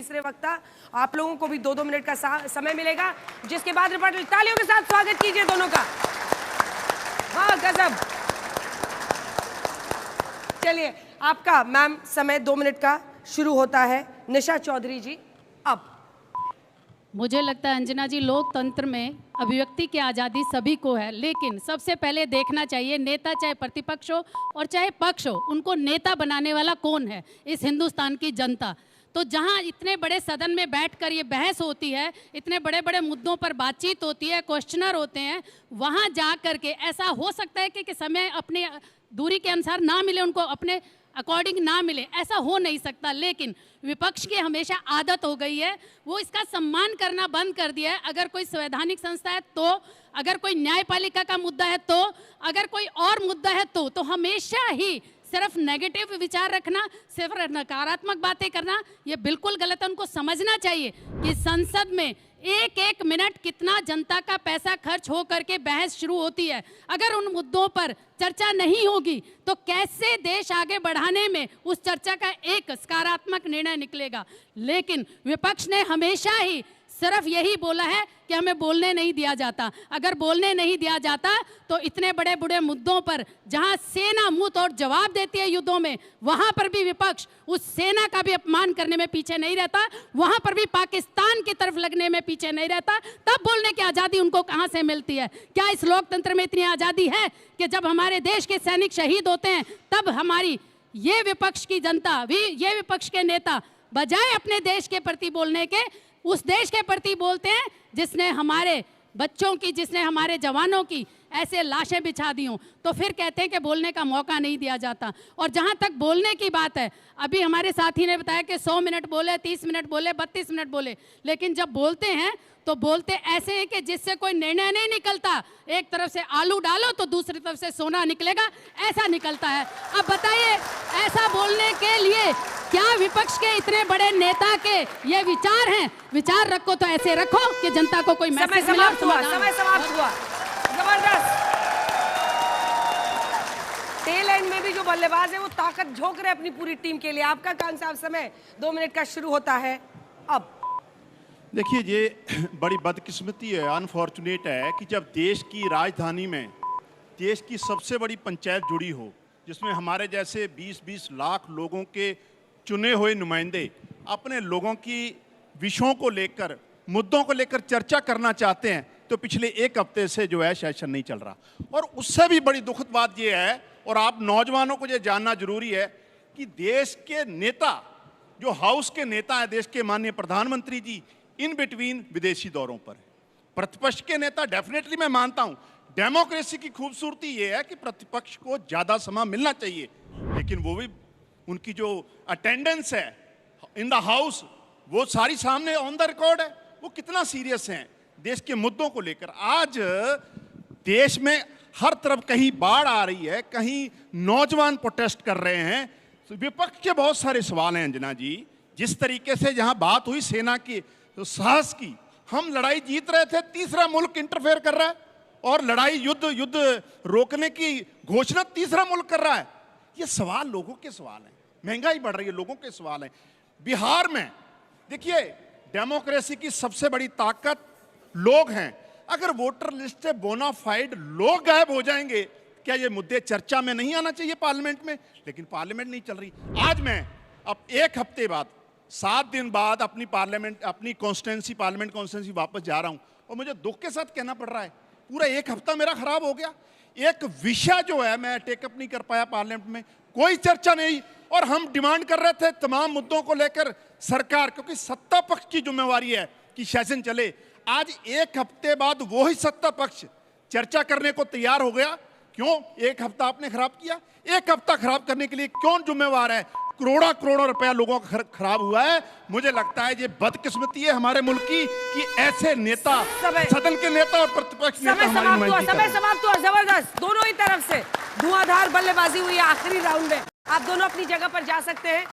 तीसरे वक्ता, आप लोगों को भी 2-2 मिनट का समय मिलेगा, जिसके बाद रिपोर्टर तालियों के साथ स्वागत कीजिए दोनों का। वाह गजब। चलिए आपका मैम समय 2 मिनट का शुरू होता है। निशा चौधरी जी, अब मुझे लगता है अंजना जी, लोकतंत्र में अभिव्यक्ति की आज़ादी सभी को है, लेकिन सबसे पहले देखना चाहिए नेता चाहे प्रतिपक्ष हो और चाहे पक्ष हो, उनको नेता बनाने वाला कौन है, इस हिंदुस्तान की जनता। तो जहां इतने बड़े सदन में बैठकर ये बहस होती है, इतने बड़े बड़े मुद्दों पर बातचीत होती है, क्वेश्चनर होते हैं, वहां जा करके ऐसा हो सकता है कि समय अपनी दूरी के अनुसार ना मिले, उनको अपने अकॉर्डिंग ना मिले, ऐसा हो नहीं सकता। लेकिन विपक्ष की हमेशा आदत हो गई है, वो इसका सम्मान करना बंद कर दिया है। अगर कोई संवैधानिक संस्था है तो, अगर कोई न्यायपालिका का मुद्दा है तो, अगर कोई और मुद्दा है तो हमेशा ही सिर्फ नेगेटिव विचार रखना, सिर्फ नकारात्मक बातें करना, ये बिल्कुल गलत है। उनको समझना चाहिए कि संसद में एक एक मिनट कितना जनता का पैसा खर्च हो करके बहस शुरू होती है। अगर उन मुद्दों पर चर्चा नहीं होगी तो कैसे देश आगे बढ़ाने में उस चर्चा का एक सकारात्मक निर्णय निकलेगा। लेकिन विपक्ष ने हमेशा ही सिर्फ यही बोला है कि हमें बोलने नहीं दिया जाता। अगर बोलने नहीं दिया जाता तो इतने बड़े बड़े मुद्दों पर जहां सेना मुंह तोड़ जवाब देती है युद्धों में, वहां पर भी विपक्ष उस सेना का भी अपमान करने में पीछे नहीं रहता, वहां पर भी पाकिस्तान की तरफ लगने में पीछे नहीं रहता। तब बोलने की आज़ादी उनको कहां से मिलती है? क्या इस लोकतंत्र में इतनी आज़ादी है कि जब हमारे देश के सैनिक शहीद होते हैं तब हमारी ये विपक्ष की जनता भी, ये विपक्ष के नेता बजाय अपने देश के प्रति बोलने के, उस देश के प्रति बोलते हैं जिसने हमारे बच्चों की, जिसने हमारे जवानों की ऐसे लाशें बिछा दी हों। तो फिर कहते हैं कि बोलने का मौका नहीं दिया जाता। और जहां तक बोलने की बात है, अभी हमारे साथी ने बताया कि 100 मिनट बोले, 30 मिनट बोले, 32 मिनट बोले, लेकिन जब बोलते हैं तो बोलते ऐसे हैं कि जिससे कोई निर्णय नहीं निकलता। एक तरफ से आलू डालो तो दूसरी तरफ से सोना निकलेगा, ऐसा निकलता है। अब बताइए, ऐसा बोलने के लिए क्या विपक्ष के इतने बड़े नेता के ये विचार हैं? विचार रखो तो ऐसे रखो कि जनता को कोई मैसेज समय समाप्त हुआ। जबरदस्त। टेल एंड में भी जो बल्लेबाज है वो ताकत झोंक रहे अपनी पूरी टीम के लिए। आपका कान साहब समय 2 मिनट का शुरू होता है अब। देखिए, ये बड़ी बदकिस्मती है, अनफॉर्चुनेट है कि जब देश की राजधानी में देश की सबसे बड़ी पंचायत जुड़ी हो, जिसमें हमारे जैसे 20-20 लाख लोगों के चुने हुए नुमाइंदे अपने लोगों की विषयों को लेकर, मुद्दों को लेकर चर्चा करना चाहते हैं, तो पिछले 1 हफ्ते से जो है सेशन नहीं चल रहा। और उससे भी बड़ी दुखद बात ये है, और आप नौजवानों को ये जानना जरूरी है कि देश के नेता, जो हाउस के नेता हैं, देश के माननीय प्रधानमंत्री जी इन बिटवीन विदेशी दौरों पर है। प्रतिपक्ष के नेता, डेफिनेटली मैं मानता हूं, डेमोक्रेसी की खूबसूरती ये है कि प्रतिपक्ष को ज्यादा समय मिलना चाहिए, लेकिन वो भी उनकी जो अटेंडेंस है इन द हाउस, वो सारी सामने ऑन द रिकॉर्ड है। वो कितना सीरियस हैं देश के मुद्दों को लेकर। आज देश में हर तरफ कहीं बाढ़ आ रही है, कहीं नौजवान प्रोटेस्ट कर रहे हैं। तो विपक्ष के बहुत सारे सवाल हैं अंजना जी। जिस तरीके से जहां बात हुई सेना की, तो साहस की, हम लड़ाई जीत रहे थे, तीसरा मुल्क इंटरफेयर कर रहा है, और लड़ाई युद्ध रोकने की घोषणा तीसरा मुल्क कर रहा है। ये सवाल लोगों के सवाल हैं, महंगाई बढ़ रही है, लोगों के सवाल हैं। बिहार में देखिए, डेमोक्रेसी की सबसे बड़ी ताकत लोग हैं। अगर वोटर लिस्ट से बोनाफाइड लोग गायब हो जाएंगे, क्या ये मुद्दे चर्चा में नहीं आना चाहिए पार्लियामेंट में? लेकिन पार्लियामेंट नहीं चल रही। आज मैं अब 1 हफ्ते बाद, 7 दिन बाद अपनी पार्लियामेंट कॉन्स्टिट्यूंसी वापस जा रहा हूं, और मुझे दुख के साथ कहना पड़ रहा है, पूरा 1 हफ्ता मेरा खराब हो गया। एक विषय जो है मैं टेकअप नहीं कर पाया पार्लियामेंट में, कोई चर्चा नहीं। और हम डिमांड कर रहे थे तमाम मुद्दों को लेकर सरकार, क्योंकि सत्ता पक्ष की जिम्मेवारी है कि सेशन चले। आज 1 हफ्ते बाद वही सत्ता पक्ष चर्चा करने को तैयार हो गया। क्यों 1 हफ्ता आपने खराब किया? 1 हफ्ता खराब करने के लिए कौन जिम्मेवार है? करोड़ों रुपया लोगों का खराब हुआ है। मुझे लगता है ये बदकिस्मती है हमारे मुल्क की कि ऐसे नेता, सदन के नेता और प्रतिपक्ष नेता समय समाप्त हुआ। जबरदस्त, दोनों ही तरफ से धुआंधार बल्लेबाजी हुई आखिरी राउंड में। आप दोनों अपनी जगह पर जा सकते हैं।